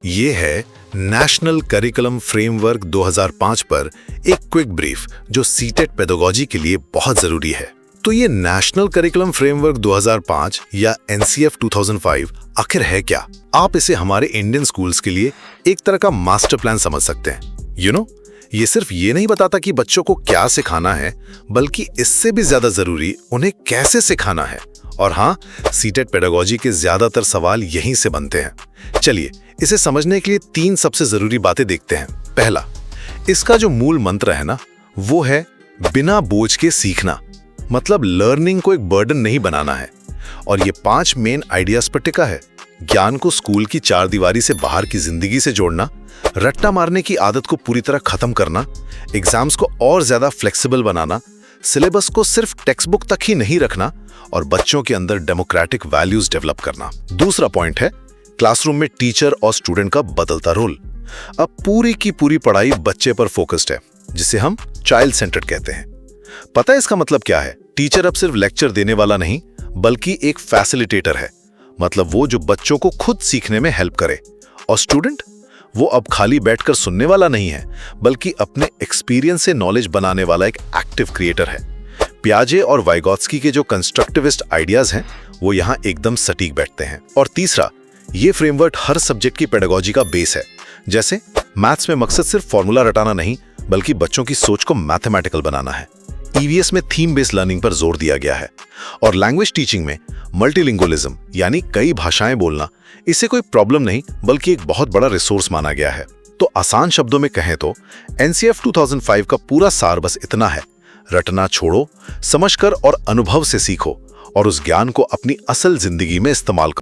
ये है national curriculum framework 2005 पर एक क्विक ब्रीफ जो सीटेट पेडागोजी के लिए बहुत जरूरी है। तो ये नेशनल करिकुलम फ्रेमवर्क 2005 या एनसीएफ 2005 आखिर है क्या? आप इसे हमारे इंडियन स्कूल्स के लिए एक तरह का मास्टर प्लान समझ सकते हैं। ये सिर्फ ये नहीं बताता कि बच्चों को क्या सिखाना है, बल्कि इससे भी ज्यादा जरूरी उन्हें कैसे सिखाना है। और हाँ, सीटेट पेडागोजी के ज्यादातर सवाल यहीं से बनते हैं। चलिए इसे समझने के लिए 3 सबसे जरूरी बातें देखते हैं। पहला, इसका जो मूल मंत्र है ना, वो है बिना बोझ के सीखना। मतलब लर्निंग को एक बर्डन नहीं बनाना है। और ये 5 मेन आइडियाज पर टिका है। ज्ञान को स्कूल की 4 दीवारी से बाहर की जिंदगी से जोड़ना, रट्टा मारने की आदत को पूरी तरह खत्म करना, एग्जाम्स को और ज्यादा फ्लेक्सिबल बनाना, सिलेबस को सिर्फ टेक्स्ट बुक तक ही नहीं रखना और बच्चों के अंदर डेमोक्रेटिक वैल्यूज डेवलप करना। दूसरा पॉइंट है क्लासरूम में टीचर और स्टूडेंट का बदलता रोल। अब पूरी की पूरी पढ़ाई बच्चे पर फोकस्ड है, जिसे हम चाइल्ड सेंटर्ड कहते हैं। पता है इसका मतलब क्या है? टीचर अब सिर्फ लेक्चर देने वाला नहीं, बल्कि एक फैसिलिटेटर है। मतलब वो जो बच्चों को खुद सीखने में हेल्प करे। और स्टूडेंट, वो अब खाली बैठकर सुनने वाला नहीं है, बल्कि अपने एक्सपीरियंस से नॉलेज बनाने वाला एक एक्टिव क्रिएटर है। पियाजे और वाइगोत्स्की के जो कंस्ट्रक्टिविस्ट आइडियाज हैं, वो यहाँ एकदम सटीक बैठते हैं। और तीसरा, ये फ्रेमवर्क हर सब्जेक्ट की पेडागोजी का बेस है। जैसे मैथ्स में मकसद सिर्फ फॉर्मूला रटाना नहीं, बल्कि बच्चों की सोच को मैथमेटिकल बनाना है। ईवीएस में थीम बेस्ड लर्निंग पर जोर दिया गया है। और लैंग्वेज टीचिंग में मल्टीलिंगुअलिज्म यानी कई भाषाएं बोलना, इसे कोई प्रॉब्लम नहीं, बल्कि एक बहुत बड़ा रिसोर्स माना गया है। तो आसान शब्दों में कहें तो एनसीएफ 2005 का पूरा सार बस इतना है: रटना छोड़ो, समझकर और अनुभव से सीखो, और उस ज्ञान को अपनी असल जिंदगी में इस्तेमाल करो।